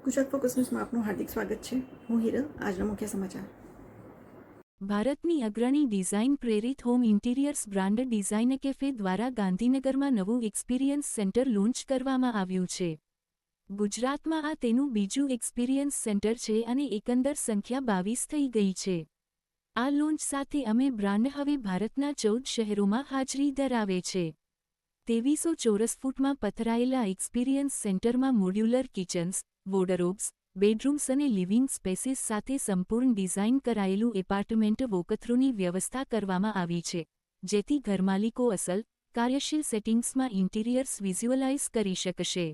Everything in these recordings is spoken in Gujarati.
ગુજરાત ફોકસ ન્યૂઝમાં આપનું હાર્દિક સ્વાગત છે. હું હિરલ. આજના મુખ્ય સમાચાર. ભારતની અગ્રણી ડિઝાઇન પ્રેરિત home interiors brand design cafe દ્વારા ગાંધીનગરમાં નવું એક્સપિરિયન્સ સેન્ટર લોન્ચ કરવામાં આવ્યું છે. ગુજરાતમાં આ તેનું બીજું એક્સપિરિયન્સ સેન્ટર છે અને એકંદર સંખ્યા 22 થઈ ગઈ છે. આ લોન્ચ સાથે અમે બ્રાન્ડ હવે ભારતના 14 શહેરોમાં હાજરી ધરાવે છે. 2300 ચોરસ ફૂટમાં પથરાયેલા એક્સપિરિયન્સ સેન્ટરમાં મોડ્યુલર કિચન્સ, વોર્ડરોબ્સ, બેડરૂમ્સ અને લિવિંગ સ્પેસીસ સાથે સંપૂર્ણ ડિઝાઇન કરાયેલું એપાર્ટમેન્ટ વોકથ્રુની વ્યવસ્થા કરવામાં આવી છે, જેથી ઘરમાલિકો અસલ, કાર્યશીલ સેટિંગ્સમાં ઇન્ટિરિયર્સ વિઝ્યુઅલાઇઝ કરી શકશે.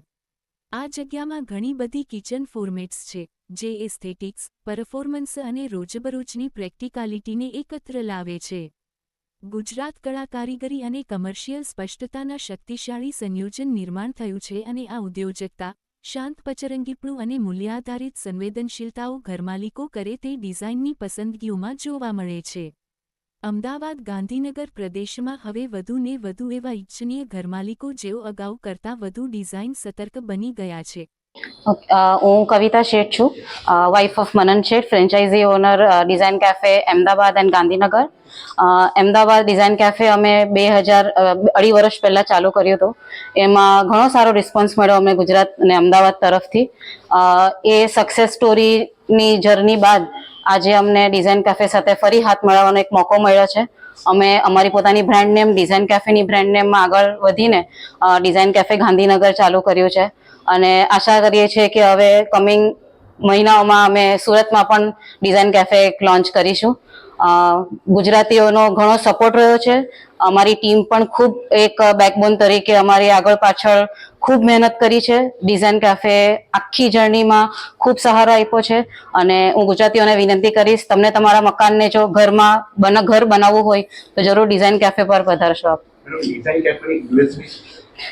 આ જગ્યામાં ઘણી બધી કિચન ફોર્મેટ્સ છે, જે એસ્થેટિક્સ, પરફોર્મન્સ અને રોજબરોજની પ્રેક્ટિકાલિટીને એકત્ર લાવે છે. ગુજરાત કળા કારીગરી અને કમર્શિયલ સ્પષ્ટતાના શક્તિશાળી સંયોજન નિર્માણ થયું છે અને આ ઉદ્યોજકતા, શાંત પચરંગીપણું અને મૂલ્યાધારિત સંવેદનશીલતાઓ ઘરમાલિકો કરે તે ડિઝાઇનની પસંદગીઓમાં જોવા મળે છે. અમદાવાદ ગાંધીનગર પ્રદેશમાં હવે વધુને વધુ એવા ઇચ્છનીય ઘરમાલિકો જેઓ અગાઉ કરતાં વધુ ડિઝાઇન સતર્ક બની ગયા છે. હું કવિતા શેઠ છું, wife of Manan Sheth, franchise owner, design cafe Ahmedabad and Gandhinagar. Ahmedabad design cafe અમે 2.5 વર્ષ પહેલાં ચાલુ કર્યું હતું. એમાં ઘણો સારો રિસ્પોન્સ મળ્યો અમને ગુજરાત અને અમદાવાદ તરફથી. એ સક્સેસ સ્ટોરીની જર્ની બાદ આજે અમને ડિઝાઇન કેફે સાથે ફરી હાથ મળવાનો એક મોકો મળ્યો છે. અમે અમારી પોતાની બ્રાન્ડ નેમ ડિઝાઇન કેફેની બ્રાન્ડ નેમમાં આગળ વધીને ડિઝાઇન કેફે ગાંધીનગર ચાલુ કર્યું છે અને આશા કરીએ છીએ કે હવે કમિંગ મહિનાઓમાં અમે સુરતમાં પણ ડિઝાઇન કેફે લોન્ચ કરીશું. ગુજરાતીઓનો ઘણો સપોર્ટ રહ્યો છે. અમારી ટીમ પણ ખૂબ એક બેકબોન તરીકે અમારી આગળ પાછળ ખૂબ મહેનત કરી છે. ડિઝાઇન કેફે આખી જર્નીમાં ખૂબ સહારો આપ્યો છે અને હું ગુજરાતીઓને વિનંતી કરીશ, તમને તમારા મકાનને જો ઘર બનાવવું હોય તો જરૂર ડિઝાઇન કેફે પર પધારશો આપ.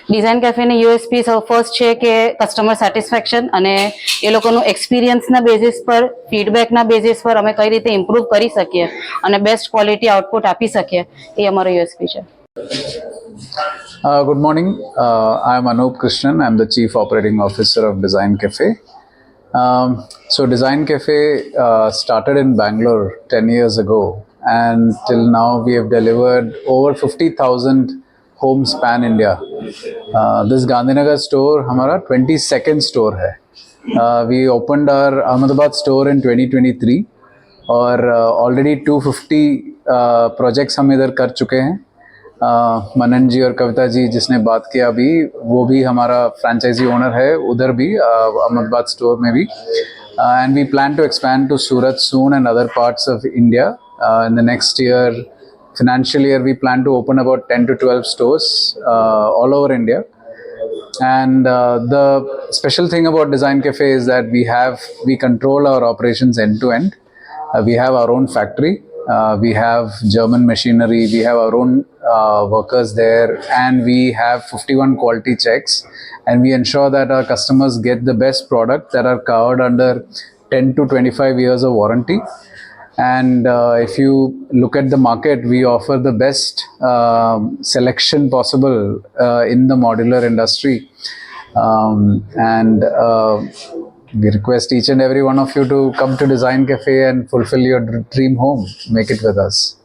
ડિઝાઇન કેફેની યુએસપી ફર્સ્ટ છે કે કસ્ટમર સેટિસ્ફેક્શન અને એ લોકોનું એક્સપિરિયન્સના બેઝિસ પર, ફીડબેકના બેઝિસ પર અમે કઈ રીતે ઇમ્પ્રૂવ કરી શકીએ અને બેસ્ટ ક્વોલિટી આઉટપુટ આપી શકીએ, એ અમારો યુએસપી છે. Good morning. I am Anup Krishnan. I am the Chief Operating Officer of Design Cafe. So Design Cafe started in Bangalore 10 years ago, and till now we have delivered over 50,000 homes pan India. This Gandhinagar store हमारा 22nd store है. We opened our Ahmedabad store in 2023 और already 250 projects हम इधर कर चुके हैं. मनन जी और कविता जी जिसने बात किया अभी, वो भी हमारा फ्रेंचाइजी ओनर है उधर भी, अहमदाबाद स्टोर में भी. And we plan to expand to Surat soon and other parts of India. In the next year, financial year, we plan to open about 10 to 12 stores all over India. And the special thing about Design Cafe is that we control our operations end to end. We have our own factory. We have German machinery. We have our own workers there, and we have 51 quality checks. And we ensure that our customers get the best product that are covered under 10 to 25 years of warranty. And if you look at the market, we offer the best selection possible in the modular industry. And we request each and every one of you to come to Design Cafe and fulfill your dream home. Make it with us.